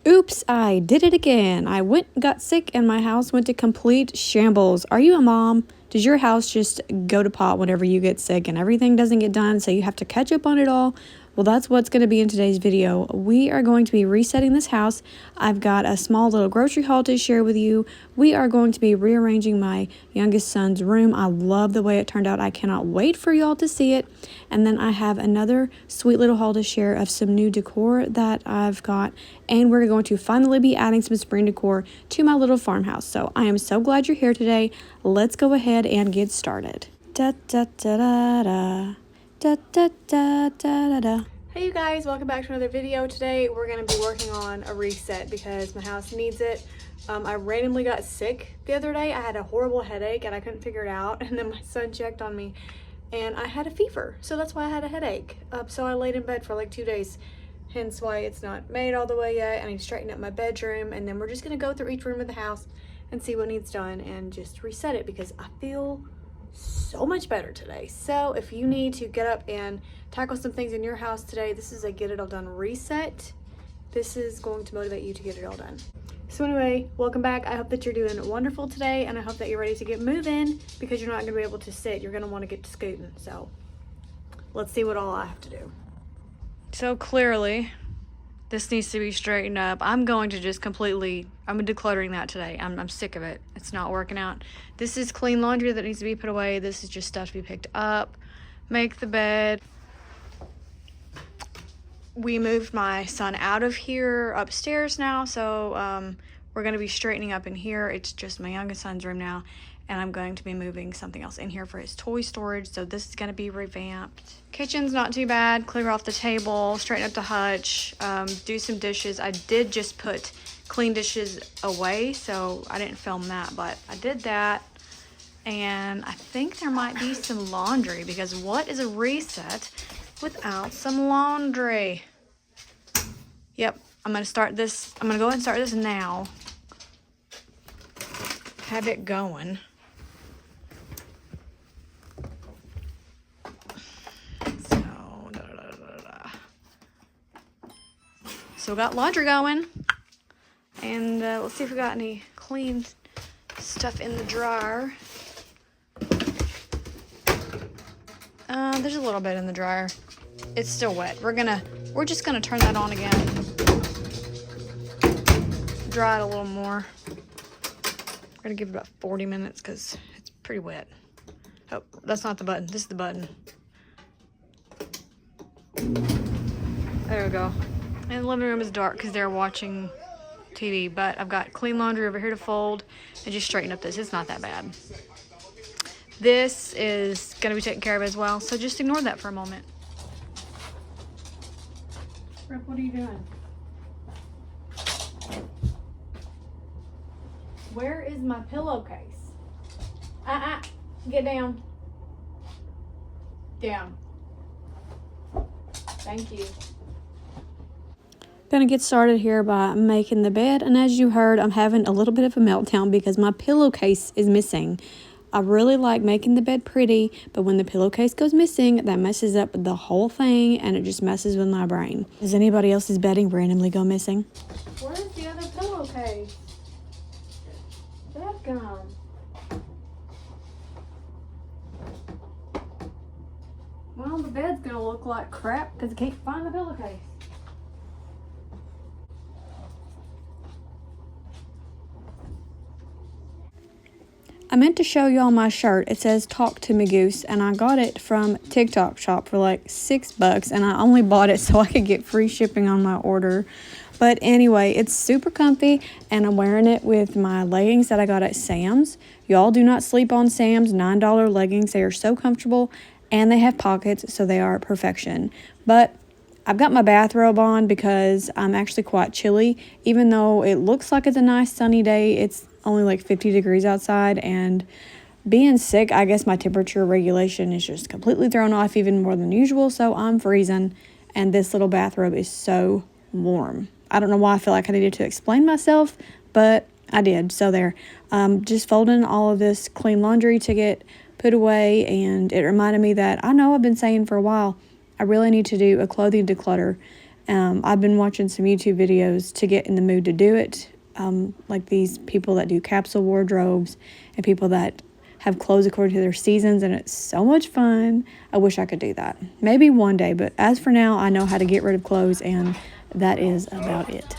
Oops, I did it again. I went and got sick and my house went to complete shambles. Are you a mom? Does your house just go to pot whenever you get sick and everything doesn't get done, so you have to catch up on it all? Well, that's what's going to be in today's video. We are going to be resetting this house. I've got a small little grocery haul to share with you. We are going to be rearranging my youngest son's room. I love the way it turned out. I cannot wait for y'all to see it. And then I have another sweet little haul to share of some new decor that I've got. And we're going to finally be adding some spring decor to my little farmhouse. So I am so glad you're here today. Let's go ahead and get started. Da da da da da. Da, da, da, da, da, da. Hey you guys, welcome back to another video. Today we're going to be working on a reset because my house needs it. I randomly got sick the other day. I had a horrible headache and I couldn't figure it out, and then my son checked on me and I had a fever, so that's why I had a headache. So I laid in bed for like 2 days, hence why it's not made all the way yet. I need to straighten up my bedroom, and then we're just going to go through each room of the house and see what needs done and just reset it because I feel so much better today. So if you need to get up and tackle some things in your house today, this is a get it all done reset. This is going to motivate you to get it all done. So anyway, welcome back. I hope that you're doing wonderful today, and I hope that you're ready to get moving because you're not going to be able to sit. You're going to want to get to scooting. So let's see what all I have to do. So clearly this needs to be straightened up. I'm decluttering that today. I'm sick of it. It's not working out. This is clean laundry that needs to be put away. This is just stuff to be picked up. Make the bed. We moved my son out of here upstairs now, so we're going to be straightening up in here. It's just my youngest son's room now, and I'm going to be moving something else in here for his toy storage, so this is going to be revamped. Kitchen's not too bad. Clear off the table, straighten up the hutch, do some dishes. I did just put clean dishes away, so I didn't film that, but I did that. And I think there might be some laundry, because what is a reset without some laundry? Yep, I'm gonna start this. I'm gonna go ahead and start this now. Have it going. So we got laundry going, and let's see if we got any clean stuff in the dryer. There's a little bit in the dryer. It's still wet. We're just gonna turn that on again. Dry it a little more. We're gonna give it about 40 minutes because it's pretty wet. Oh, that's not the button. This is the button. There we go. And the living room is dark because they're watching TV, but I've got clean laundry over here to fold and just straighten up this. It's not that bad. This is going to be taken care of as well, so just ignore that for a moment. Rip, what are you doing? Where is my pillowcase? Get down. Down. Thank you. Gonna get started here by making the bed, and as you heard, I'm having a little bit of a meltdown because my pillowcase is missing. I really like making the bed pretty, but when the pillowcase goes missing, that messes up the whole thing, and it just messes with my brain. Does anybody else's bedding randomly go missing? Where's the other pillowcase? That's gone. Well, the bed's gonna look like crap because I can't find the pillowcase. I meant to show y'all my shirt. It says Talk to Me Goose, and I got it from TikTok shop for like $6, and I only bought it so I could get free shipping on my order. But anyway, it's super comfy, and I'm wearing it with my leggings that I got at Sam's. Y'all do not sleep on Sam's $9 leggings. They are so comfortable, and they have pockets, so they are perfection. But I've got my bathrobe on because I'm actually quite chilly. Even though it looks like it's a nice sunny day, it's only like 50 degrees outside, and being sick, I guess my temperature regulation is just completely thrown off even more than usual, so I'm freezing, and this little bathrobe is so warm. I don't know why I feel like I needed to explain myself, but I did. So there, just folding all of this clean laundry to get put away, and it reminded me that I know I've been saying for a while I really need to do a clothing declutter. I've been watching some YouTube videos to get in the mood to do it. Like these people that do capsule wardrobes and people that have clothes according to their seasons, and it's so much fun. I wish I could do that. Maybe one day, but as for now, I know how to get rid of clothes, and that is about it.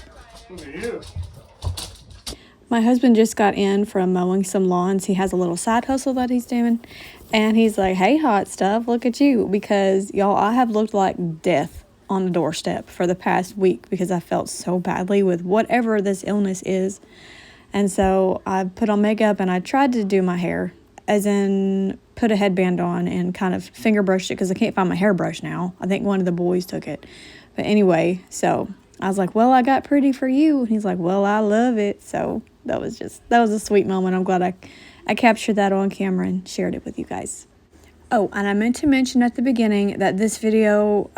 My husband just got in from mowing some lawns. He has a little side hustle that he's doing, and he's like, hey, hot stuff, look at you, because y'all, I have looked like death on the doorstep for the past week because I felt so badly with whatever this illness is. And so I put on makeup and I tried to do my hair, as in put a headband on and kind of finger brushed it because I can't find my hairbrush now. I think one of the boys took it. But anyway, so I was like, well, I got pretty for you. And he's like, well, I love it. So that was a sweet moment. I'm glad I captured that on camera and shared it with you guys. Oh, and I meant to mention at the beginning that this video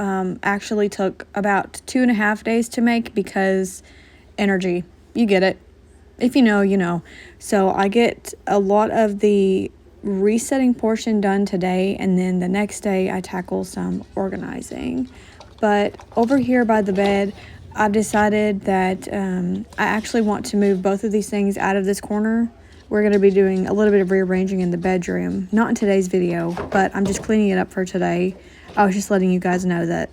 actually took about 2.5 days to make because energy, you get it. If you know, you know. So I get a lot of the resetting portion done today, and then the next day I tackle some organizing. But over here by the bed, I've decided that I actually want to move both of these things out of this corner. We're going to be doing a little bit of rearranging in the bedroom. Not in today's video, but I'm just cleaning it up for today. I was just letting you guys know that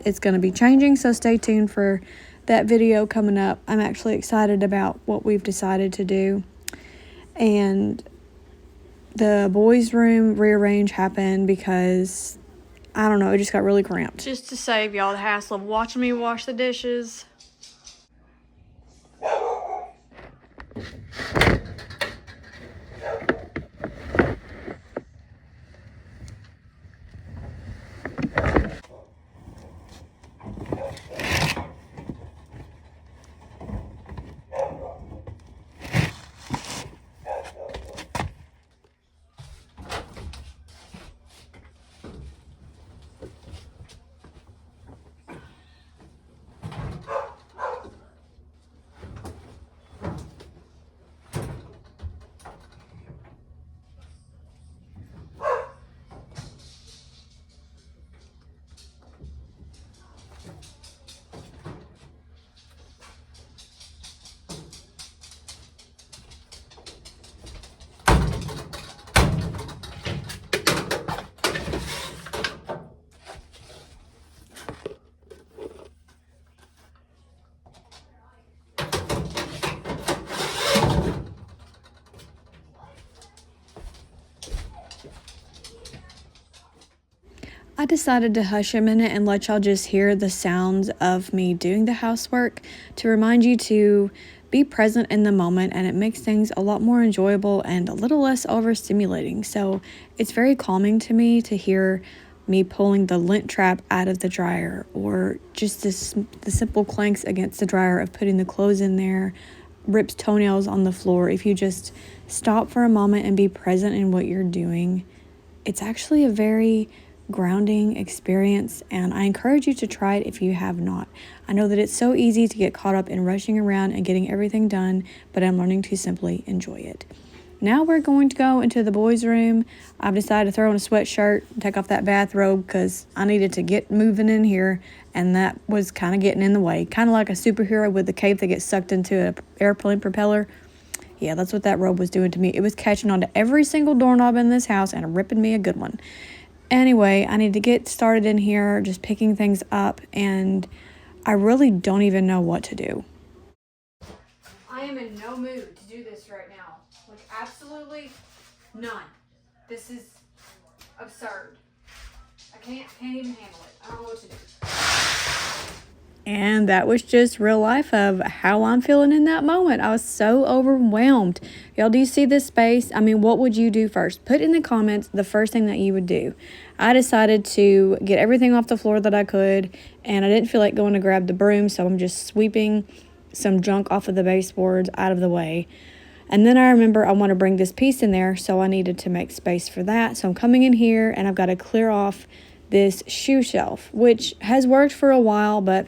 it's going to be changing, so stay tuned for that video coming up. I'm actually excited about what we've decided to do. And the boys' room rearrange happened because, I don't know, it just got really cramped. Just to save y'all the hassle of watching me wash the dishes. I decided to hush a minute and let y'all just hear the sounds of me doing the housework to remind you to be present in the moment, and it makes things a lot more enjoyable and a little less overstimulating. So it's very calming to me to hear me pulling the lint trap out of the dryer, or just the simple clanks against the dryer of putting the clothes in there, rips toenails on the floor. If you just stop for a moment and be present in what you're doing, it's actually a very grounding experience, and I encourage you to try it if you have not. I know that it's so easy to get caught up in rushing around and getting everything done, but I'm learning to simply enjoy it. Now we're going to go into the boys' room. I've decided to throw on a sweatshirt and take off that bathrobe because I needed to get moving in here, and that was kind of getting in the way. Kind of like a superhero with the cape that gets sucked into an airplane propeller. Yeah, that's what that robe was doing to me. It was catching onto every single doorknob in this house and ripping me a good one. Anyway, I need to get started in here, just picking things up, and I really don't even know what to do. I am in no mood to do this right now. Like, absolutely none. This is absurd. I can't even handle it. I don't know what to do. And that was just real life of how I'm feeling in that moment. I was so overwhelmed. Y'all, do you see this space? I mean, what would you do first? Put in the comments the first thing that you would do. I decided to get everything off the floor that I could, and I didn't feel like going to grab the broom, so I'm just sweeping some junk off of the baseboards out of the way. And then I remember I want to bring this piece in there, so I needed to make space for that. So I'm coming in here, and I've got to clear off this shoe shelf, which has worked for a while, but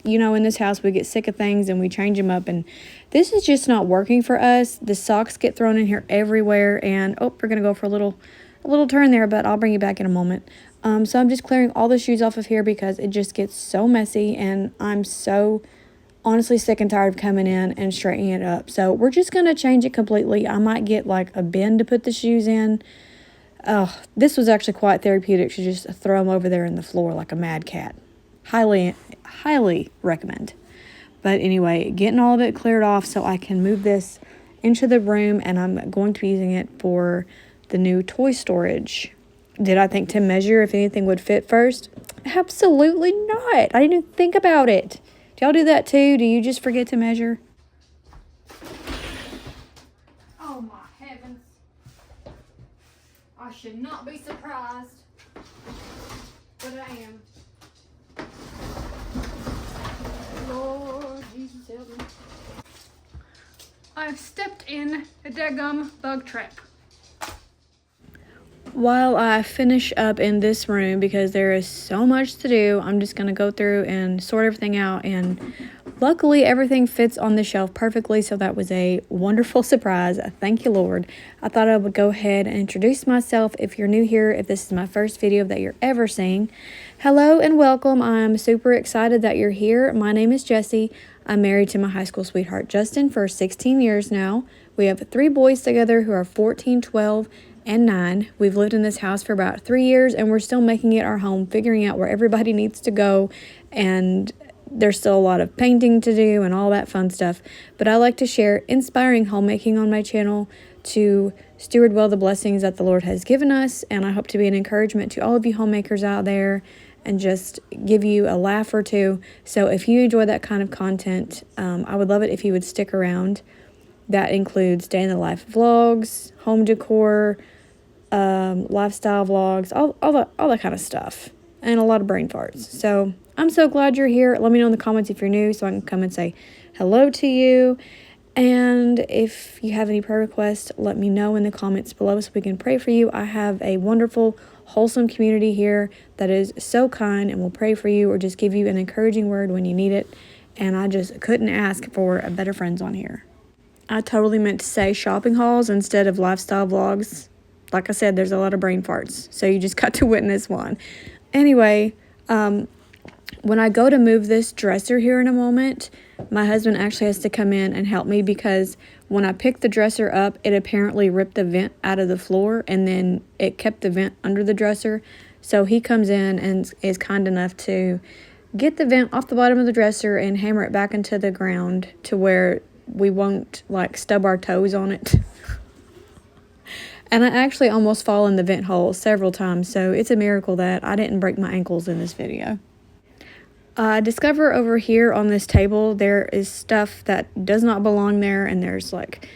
you know, in this house we get sick of things and we change them up, and this is just not working for us. The socks get thrown in here everywhere, and oh, we're gonna go for a little turn there, but I'll bring you back in a moment. So I'm just clearing all the shoes off of here because it just gets so messy, and I'm so honestly sick and tired of coming in and straightening it up. So we're just going to change it completely. I might get like a bin to put the shoes in. Oh, this was actually quite therapeutic to just throw them over there in the floor like a mad cat. Highly, highly recommend. But anyway, getting all of it cleared off so I can move this into the room, and I'm going to be using it for the new toy storage. Did I think to measure if anything would fit first? Absolutely not. I didn't even think about it. Do y'all do that too? Do you just forget to measure? Oh my heavens. I should not be surprised, but I am. Lord Jesus help me. I've stepped in a daggum bug trap. While I finish up in this room, because there is so much to do, I'm just going to go through and sort everything out, and luckily everything fits on the shelf perfectly, so that was a wonderful surprise. Thank you, Lord. I thought I would go ahead and introduce myself if you're new here, if this is my first video that you're ever seeing. Hello and welcome. I'm super excited that you're here. My name is Jessie. I'm married to my high school sweetheart, Justin, for 16 years now. We have 3 boys together who are 14, 12, and 9. We've lived in this house for about 3 years, and we're still making it our home, figuring out where everybody needs to go, and there's still a lot of painting to do and all that fun stuff. But I like to share inspiring homemaking on my channel to steward well the blessings that the Lord has given us, and I hope to be an encouragement to all of you homemakers out there and just give you a laugh or two. So if you enjoy that kind of content, I would love it if you would stick around. That includes day in the life vlogs, home decor, lifestyle vlogs, all that kind of stuff, and a lot of brain farts. So I'm so glad you're here. Let me know in the comments if you're new so I can come and say hello to you. And if you have any prayer requests, let me know in the comments below so we can pray for you. I have a wonderful, wholesome community here that is so kind and will pray for you or just give you an encouraging word when you need it. And I just couldn't ask for better friends on here. I totally meant to say shopping hauls instead of lifestyle vlogs. Like I said, there's a lot of brain farts, so you just got to witness one. Anyway, when I go to move this dresser here in a moment, my husband actually has to come in and help me because when I picked the dresser up, it apparently ripped the vent out of the floor, and then it kept the vent under the dresser. So he comes in and is kind enough to get the vent off the bottom of the dresser and hammer it back into the ground to where we won't like stub our toes on it. And I actually almost fall in the vent hole several times, so it's a miracle that I didn't break my ankles in this video. I discover over here on this table there is stuff that does not belong there, and there's like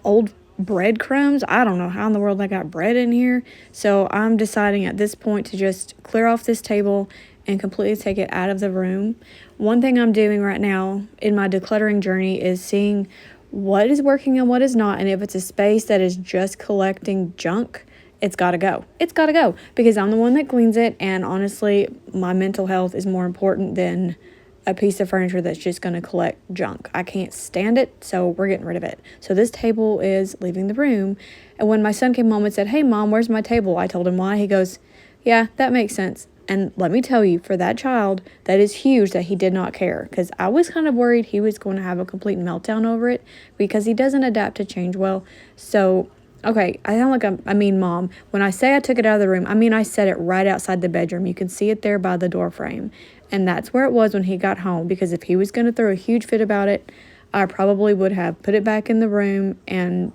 old breadcrumbs. I don't know how in the world I got bread in here, so I'm deciding at this point to just clear off this table and completely take it out of the room. One thing I'm doing right now in my decluttering journey is seeing what is working and what is not, and if it's a space that is just collecting junk, it's got to go. It's got to go because I'm the one that cleans it, and honestly, my mental health is more important than a piece of furniture that's just going to collect junk. I can't stand it, so we're getting rid of it. So this table is leaving the room, and when my son came home and said, "Hey, Mom, where's my table?" I told him why. He goes, "Yeah, that makes sense." And let me tell you, for that child, that is huge that he did not care, because I was kind of worried he was going to have a complete meltdown over it because he doesn't adapt to change well. So, okay, I sound like a mean mom. When I say I took it out of the room, I mean I set it right outside the bedroom. You can see it there by the door frame. And that's where it was when he got home, because if he was going to throw a huge fit about it, I probably would have put it back in the room and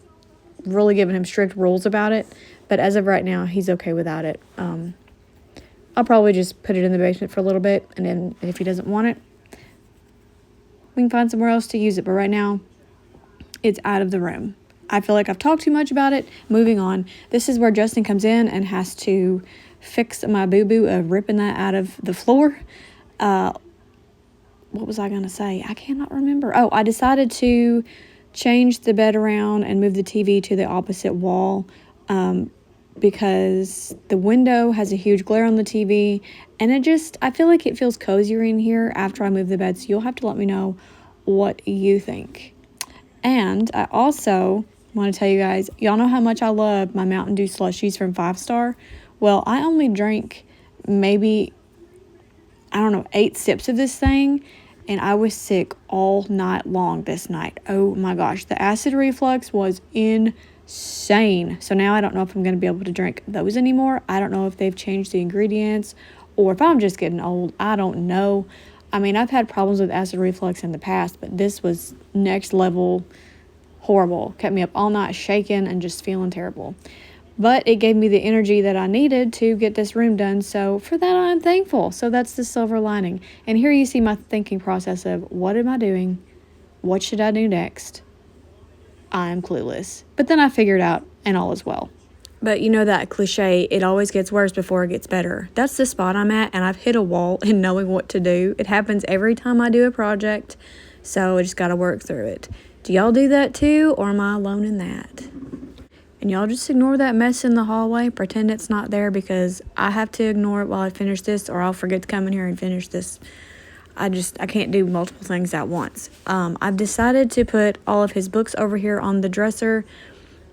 really given him strict rules about it. But as of right now, he's okay without it. I'll probably just put it in the basement for a little bit, and then if he doesn't want it, we can find somewhere else to use it. But right now, it's out of the room. I feel like I've talked too much about it. Moving on. This is where Justin comes in and has to fix my boo-boo of ripping that out of the floor. What was I going to say? I cannot remember. Oh, I decided to change the bed around and move the TV to the opposite wall. Because the window has a huge glare on the TV, and I feel like it feels cozier in here after I move the bed, so you'll have to let me know what you think. And I also want to tell you guys, y'all know how much I love my Mountain Dew slushies from 5 Star. Well, I only drink maybe, I don't know, 8 sips of this thing, and I was sick all night long this night. Oh my gosh, the acid reflux was insane. So now I don't know if I'm going to be able to drink those anymore. I don't know if they've changed the ingredients or if I'm just getting old. I don't know. I mean, I've had problems with acid reflux in the past, but this was next level horrible. Kept me up all night shaking and just feeling terrible. But it gave me the energy that I needed to get this room done. So for that, I'm thankful. So that's the silver lining. And here you see my thinking process of what am I doing? What should I do next? I am clueless. But then I figured out and all is well. But you know that cliche, it always gets worse before it gets better. That's the spot I'm at, and I've hit a wall in knowing what to do. It happens every time I do a project, so I just got to work through it. Do y'all do that too, or am I alone in that? And y'all just ignore that mess in the hallway. Pretend it's not there because I have to ignore it while I finish this, or I'll forget to come in here and finish this. I can't do multiple things at once. I've decided to put all of his books over here on the dresser.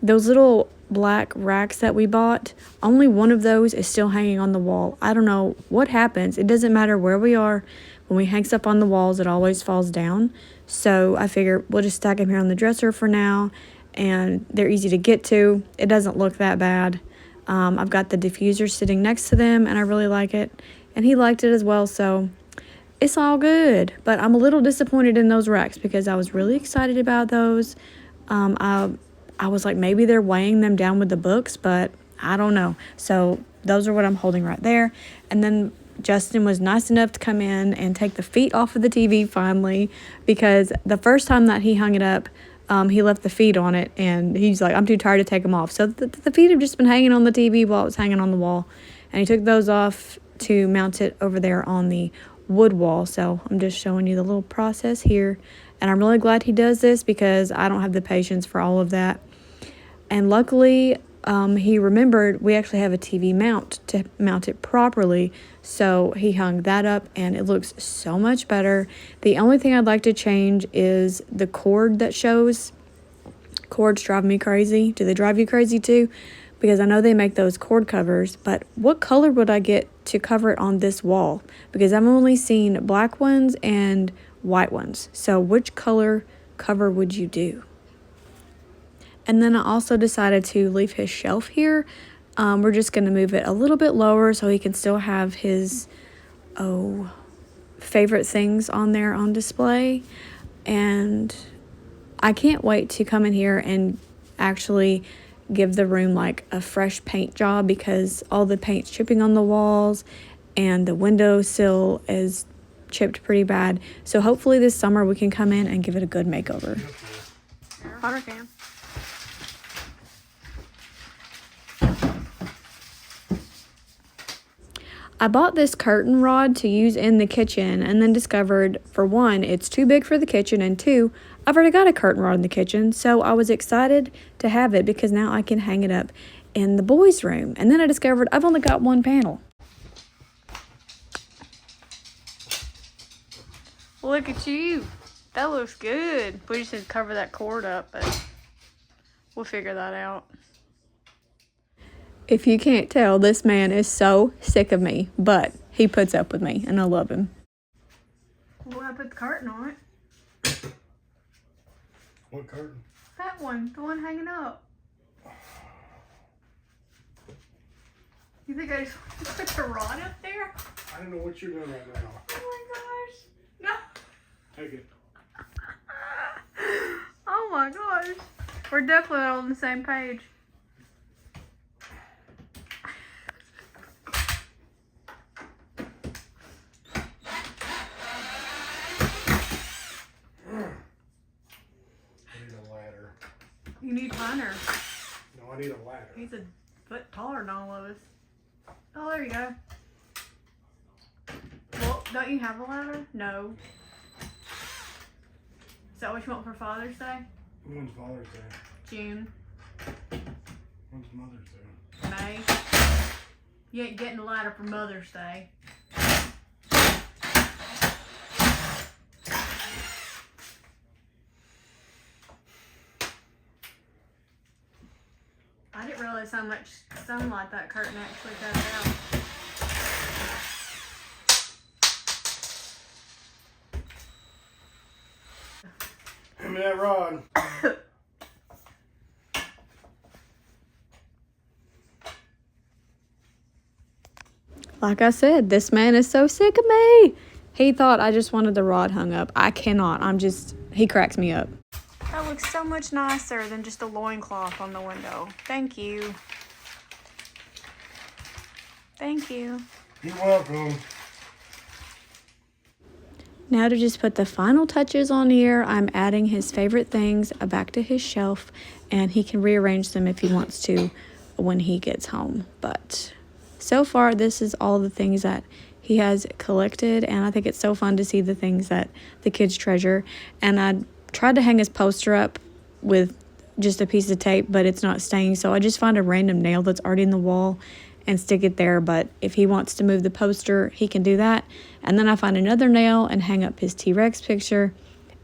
Those little black racks that we bought, only one of those is still hanging on the wall. I don't know what happens. It doesn't matter where we are. When we hang stuff on the walls, it always falls down. So I figure we'll just stack them here on the dresser for now. And they're easy to get to. It doesn't look that bad. I've got the diffuser sitting next to them, and I really like it. And he liked it as well, so it's all good. But I'm a little disappointed in those racks because I was really excited about those. I was like, maybe they're weighing them down with the books, but I don't know. So those are what I'm holding right there. And then Justin was nice enough to come in and take the feet off of the TV finally, because the first time that he hung it up, he left the feet on it, and he's like, I'm too tired to take them off. So the feet have just been hanging on the TV while it was hanging on the wall. And he took those off to mount it over there on the wood wall. So I'm just showing you the little process here. And I'm really glad he does this because I don't have the patience for all of that. And luckily, he remembered we actually have a TV mount to mount it properly. So he hung that up, and it looks so much better. The only thing I'd like to change is the cord that shows. Cords drive me crazy. Do they drive you crazy too? Because I know they make those cord covers, but what color would I get to cover it on this wall? Because I've only seen black ones and white ones. So which color cover would you do? And then I also decided to leave his shelf here. We're just going to move it a little bit lower so he can still have his, favorite things on there on display. And I can't wait to come in here and actually give the room like a fresh paint job, because all the paint's chipping on the walls and the windowsill is chipped pretty bad. So hopefully this summer we can come in and give it a good makeover. Water can. I bought this curtain rod to use in the kitchen and then discovered, for one, it's too big for the kitchen, and two, I've already got a curtain rod in the kitchen, so I was excited to have it because now I can hang it up in the boys' room. And then I discovered I've only got one panel. Look at you. That looks good. We just need to cover that cord up, but we'll figure that out. If you can't tell, this man is so sick of me, but he puts up with me, and I love him. Well, I put the curtain on it. What curtain? That one, the one hanging up. You think I just put the rod up there? I don't know what you're doing right now. Oh my gosh. No. Take it. Oh my gosh. We're definitely on the same page. You need Hunter. No, I need a ladder. He's a foot taller than all of us. Oh, there you go. Well, don't you have a ladder? No. Is that what you want for Father's Day? When's Father's Day? June. When's Mother's Day? May. You ain't getting a ladder for Mother's Day. I didn't realize how much sunlight that curtain actually does out. Hand me that rod. Like I said, this man is so sick of me. He thought I just wanted the rod hung up. I cannot. He cracks me up. That looks so much nicer than just a loincloth on the window. Thank you. Thank you. You're welcome. Now to just put the final touches on here, I'm adding his favorite things back to his shelf, and he can rearrange them if he wants to when he gets home. But so far, this is all the things that he has collected, and I think it's so fun to see the things that the kids treasure. And I tried to hang his poster up with just a piece of tape, but it's not staying, so I just find a random nail that's already in the wall and stick it there. But if he wants to move the poster, he can do that. And then I find another nail and hang up his T-Rex picture,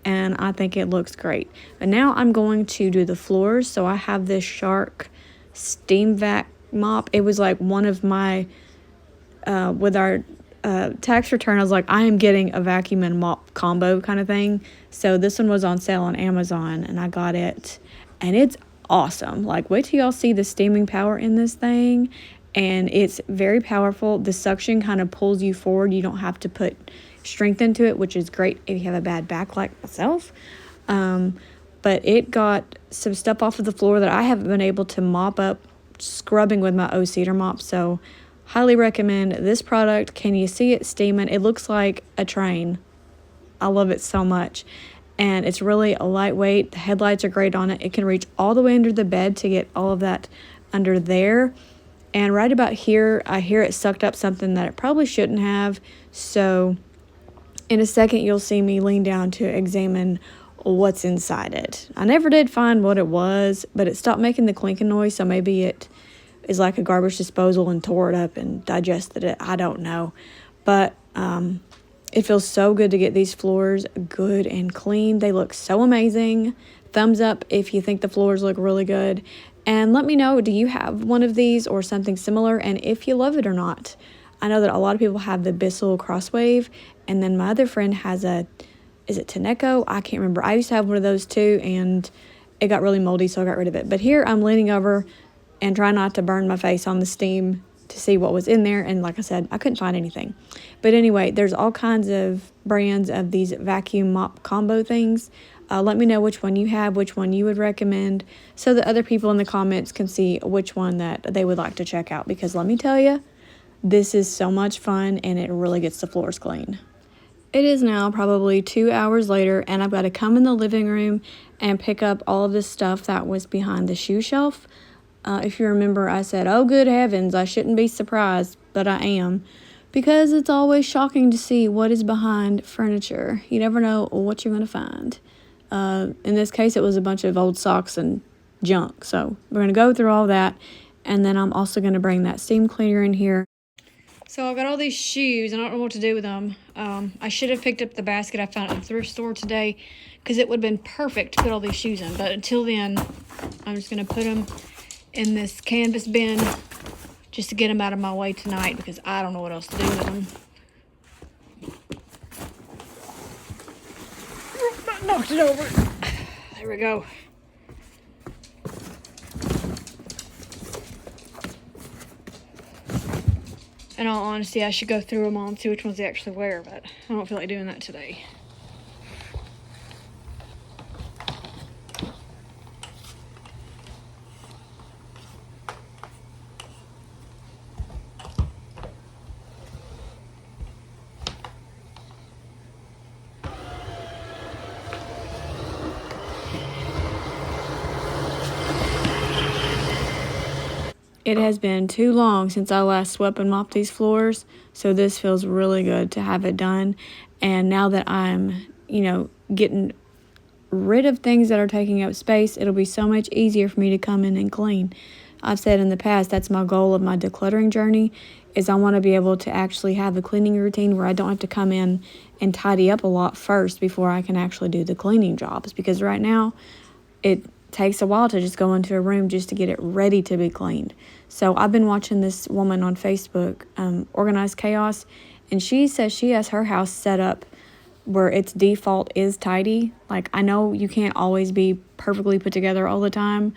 and I think it looks great. But now I'm going to do the floors. So I have this Shark steam vac mop. It was like one of my with our tax return, I was like, I am getting a vacuum and mop combo kind of thing. So this one was on sale on Amazon, and I got it, and it's awesome. Like, wait till y'all see the steaming power in this thing. And it's very powerful. The suction kind of pulls you forward. You don't have to put strength into it, which is great if you have a bad back like myself. But it got some stuff off of the floor that I haven't been able to mop up scrubbing with my O-Cedar mop. So highly recommend this product. Can you see it steaming? It looks like a train. I love it so much. And it's really a lightweight. The headlights are great on it. It can reach all the way under the bed to get all of that under there. And right about here, I hear it sucked up something that it probably shouldn't have. So in a second, you'll see me lean down to examine what's inside it. I never did find what it was, but it stopped making the clinking noise. So maybe it is like a garbage disposal and tore it up and digested it. I don't know. But it feels so good to get these floors good and clean. They look so amazing. Thumbs up if you think the floors look really good. And let me know, do you have one of these or something similar, and if you love it or not. I know that a lot of people have the Bissell Crosswave, and then my other friend has is it Tenneco? I can't remember. I used to have one of those too, and it got really moldy, so I got rid of it. But here I'm leaning over and trying not to burn my face on the steam to see what was in there, and like I said, I couldn't find anything. But anyway, there's all kinds of brands of these vacuum mop combo things. Let me know which one you have, which one you would recommend, so that other people in the comments can see which one that they would like to check out. Because let me tell you, this is so much fun, and it really gets the floors clean. It is now probably 2 hours later, and I've got to come in the living room and pick up all of this stuff that was behind the shoe shelf. If you remember, I said, oh, good heavens, I shouldn't be surprised, but I am. Because it's always shocking to see what is behind furniture. You never know what you're going to find. In this case, it was a bunch of old socks and junk. So we're going to go through all that. And then I'm also going to bring that steam cleaner in here. So I've got all these shoes. I don't know what to do with them. I should have picked up the basket I found at the thrift store today, because it would have been perfect to put all these shoes in. But until then, I'm just going to put them in this canvas bin just to get them out of my way tonight, because I don't know what else to do with them. Knocked it over. There we go. In all honesty, I should go through them all and see which ones they actually wear, but I don't feel like doing that today. It has been too long since I last swept and mopped these floors, so this feels really good to have it done. And now that I'm, getting rid of things that are taking up space, it'll be so much easier for me to come in and clean. I've said in the past, that's my goal of my decluttering journey, is I want to be able to actually have a cleaning routine where I don't have to come in and tidy up a lot first before I can actually do the cleaning jobs. Because right now, it takes a while to just go into a room just to get it ready to be cleaned. So I've been watching this woman on Facebook, Organized Chaos, and she says she has her house set up where its default is tidy. Like, I know you can't always be perfectly put together all the time,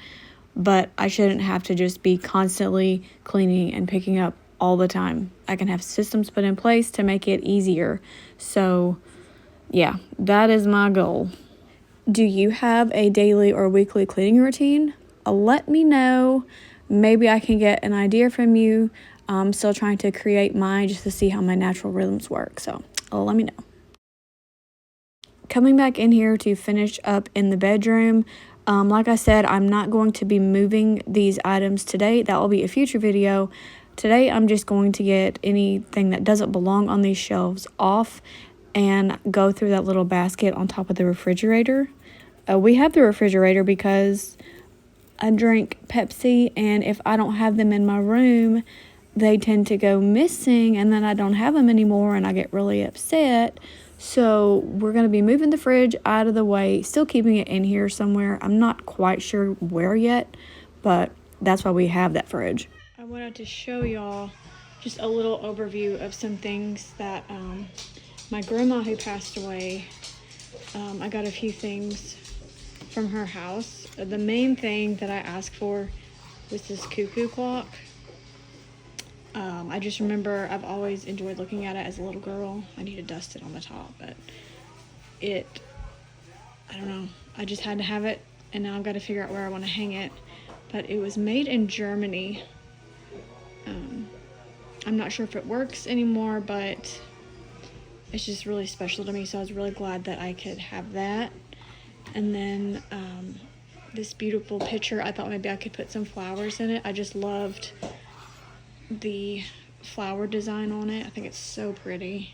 but I shouldn't have to just be constantly cleaning and picking up all the time. I can have systems put in place to make it easier. So yeah, that is my goal. Do you have a daily or weekly cleaning routine? Let me know. Maybe I can get an idea from you. I'm still trying to create mine just to see how my natural rhythms work. So let me know. Coming back in here to finish up in the bedroom. Like I said, I'm not going to be moving these items today. That will be a future video. Today, I'm just going to get anything that doesn't belong on these shelves off and go through that little basket on top of the refrigerator. We have the refrigerator because I drink Pepsi, and if I don't have them in my room, they tend to go missing, and then I don't have them anymore, and I get really upset. So we're going to be moving the fridge out of the way, still keeping it in here somewhere. I'm not quite sure where yet, but that's why we have that fridge. I wanted to show y'all just a little overview of some things that my grandma, who passed away, I got a few things from her house. The main thing that I asked for was this cuckoo clock. I just remember I've always enjoyed looking at it as a little girl. I need to dust it on the top, but I don't know. I just had to have it, and now I've got to figure out where I want to hang it. But it was made in Germany. I'm not sure if it works anymore, but it's just really special to me, so I was really glad that I could have that. And then this beautiful picture, I thought maybe I could put some flowers in it. I just loved the flower design on it. I think it's so pretty.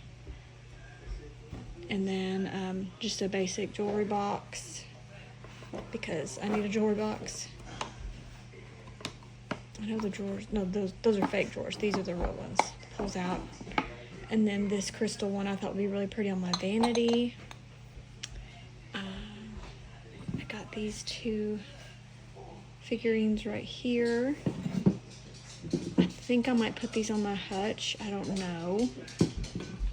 And then just a basic jewelry box, because I need a jewelry box. I know the drawers, no, those are fake drawers. These are the real ones. Pulls out. And then this crystal one I thought would be really pretty on my vanity. I got these two figurines right here. I think I might put these on my hutch. I don't know.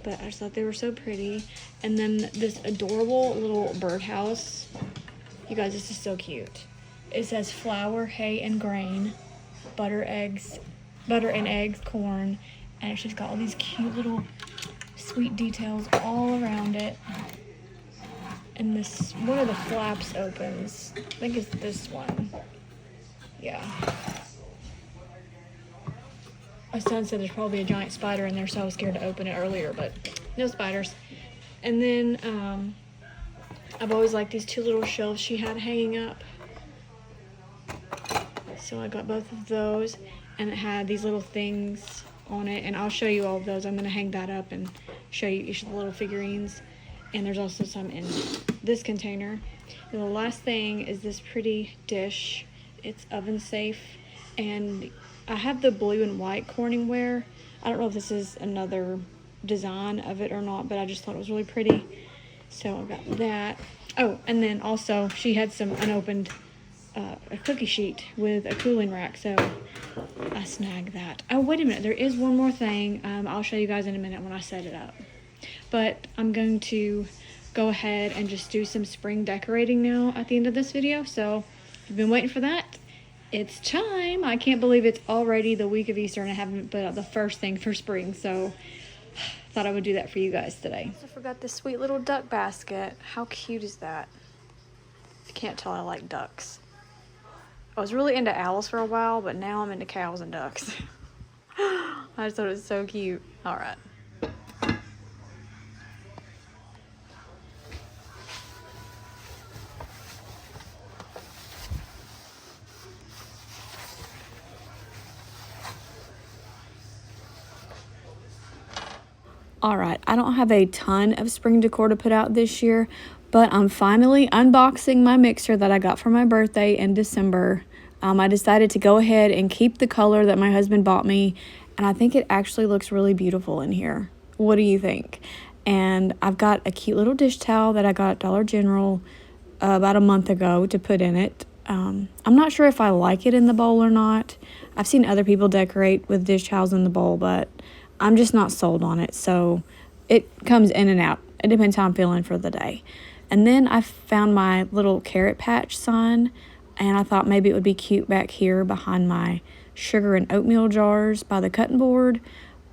But I just thought they were so pretty. And then this adorable little birdhouse. You guys, this is so cute. It says flour, hay, and grain, butter and eggs, corn, and it's just got all these cute little sweet details all around it. And this, one of the flaps opens. I think it's this one. Yeah. My son said there's probably a giant spider in there, so I was scared to open it earlier, but no spiders. And then I've always liked these two little shelves she had hanging up. So I got both of those, and it had these little things on it, and I'll show you all of those. I'm going to hang that up and show you each of the little figurines. And there's also some in this container. And the last thing is this pretty dish. It's oven safe, and I have the blue and white Corningware. I don't know if this is another design of it or not, but I just thought it was really pretty. So I got that. Oh, and then also she had some unopened a cookie sheet with a cooling rack, so I snagged that. Oh, wait a minute, there is one more thing. I'll show you guys in a minute when I set it up. But I'm going to go ahead and just do some spring decorating now at the end of this video. So if you've been waiting for that, it's time. I can't believe it's already the week of Easter and I haven't put out the first thing for spring, so thought I would do that for you guys today. I forgot this sweet little duck basket. How cute is that? If you can't tell, I like ducks. I was really into owls for a while, but now I'm into cows and ducks. I just thought it was so cute. All right. Alright, I don't have a ton of spring decor to put out this year, but I'm finally unboxing my mixer that I got for my birthday in December. I decided to go ahead and keep the color that my husband bought me, and I think it actually looks really beautiful in here. What do you think? And I've got a cute little dish towel that I got at Dollar General about a month ago to put in it. I'm not sure if I like it in the bowl or not. I've seen other people decorate with dish towels in the bowl, but I'm just not sold on it, so it comes in and out. it depends how I'm feeling for the day. And then I found my little carrot patch sign, and I thought maybe it would be cute back here behind my sugar and oatmeal jars by the cutting board,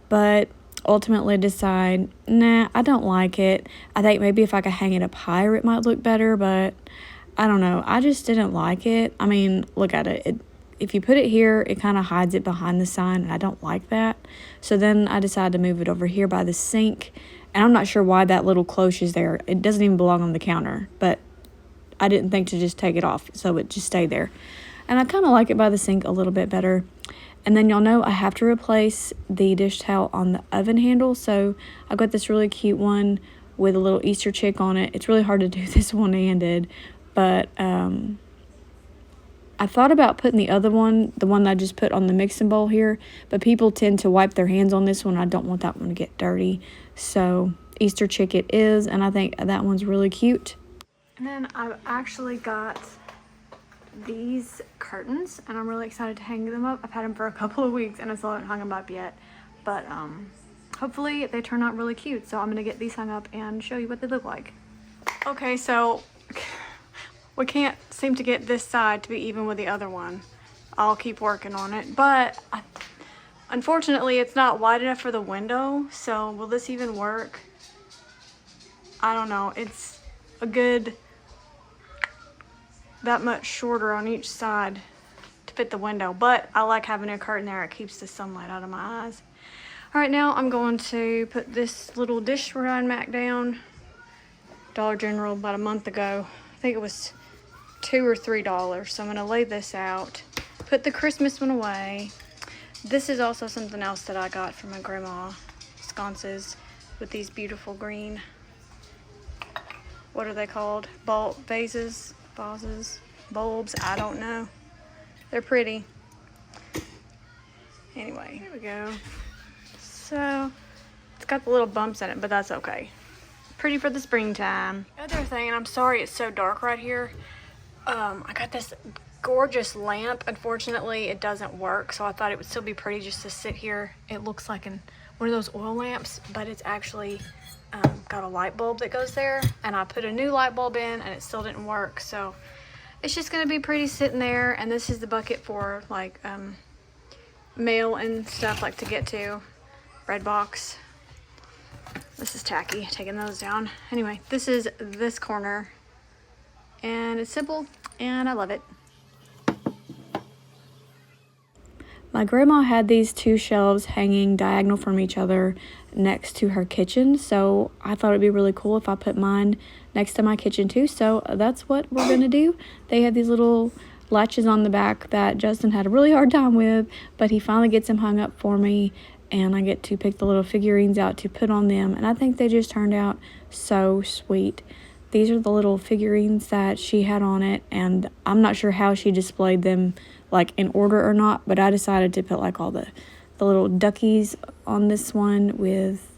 but ultimately decide, nah, I don't like it. I think maybe if I could hang it up higher it might look better, but I don't know. I just didn't like it. I mean, look at it. If you put it here, it kind of hides it behind the sign, and I don't like that. So then I decided to move it over here by the sink, and I'm not sure why that little cloche is there. It doesn't even belong on the counter, but I didn't think to just take it off, so it just stayed there. And I kind of like it by the sink a little bit better. And then y'all know I have to replace the dish towel on the oven handle, so I got this really cute one with a little Easter chick on it. It's really hard to do this one-handed, but I thought about putting the other one, the one that I just put on the mixing bowl here, but people tend to wipe their hands on this one. I don't want that one to get dirty. So Easter chick it is, and I think that one's really cute. And then I've actually got these curtains, and I'm really excited to hang them up. I've had them for a couple of weeks, and I still haven't hung them up yet. But hopefully they turn out really cute. So I'm going to get these hung up and show you what they look like. Okay, so we can't seem to get this side to be even with the other one. I'll keep working on it, but unfortunately it's not wide enough for the window, so will this even work? I don't know. It's a good that much shorter on each side to fit the window, but I like having a curtain there. It keeps the sunlight out of my eyes. All right, now I'm going to put this little dish rod mat down. Dollar General about a month ago. I think it was $2 or $3. So I'm gonna lay this out, put the Christmas one away. This is also something else that I got from my grandma, sconces with these beautiful green, what are they called? Vases, bulbs, I don't know. They're pretty. Anyway, here we go. So it's got the little bumps in it, but that's okay. Pretty for the springtime. Other thing, and I'm sorry it's so dark right here. I got this gorgeous lamp. Unfortunately, it doesn't work, so I thought it would still be pretty just to sit here. It looks like one of those oil lamps, but it's actually got a light bulb that goes there, and I put a new light bulb in, and it still didn't work, so it's just gonna be pretty sitting there. And this is the bucket for like mail and stuff, like to get to red box. This is tacky, taking those down. Anyway, this is this corner, and it's simple, and I love it. My grandma had these two shelves hanging diagonal from each other next to her kitchen, so I thought it'd be really cool if I put mine next to my kitchen too, so that's what we're gonna do. They have these little latches on the back that Justin had a really hard time with, but he finally gets them hung up for me, and I get to pick the little figurines out to put on them, and I think they just turned out so sweet. These are the little figurines that she had on it, and I'm not sure how she displayed them, like in order or not, but I decided to put like all the little duckies on this one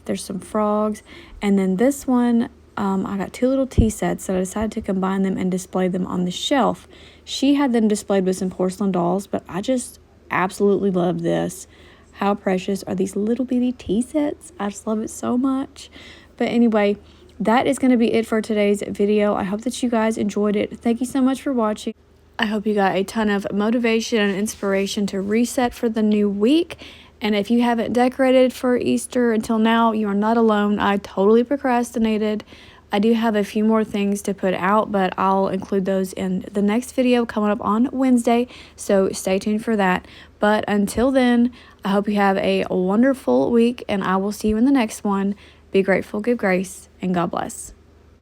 there's some frogs, and then this one, I got two little tea sets, so I decided to combine them and display them on the shelf. She had them displayed with some porcelain dolls, but I just absolutely love this. How precious are these little bitty tea sets? I just love it so much. But anyway, that is going to be it for today's video. I hope that you guys enjoyed it. Thank you so much for watching. I hope you got a ton of motivation and inspiration to reset for the new week. And if you haven't decorated for Easter until now, you are not alone. I totally procrastinated. I do have a few more things to put out, but I'll include those in the next video coming up on Wednesday, so stay tuned for that. But until then, I hope you have a wonderful week, and I will see you in the next one. Be grateful, give grace, and God bless.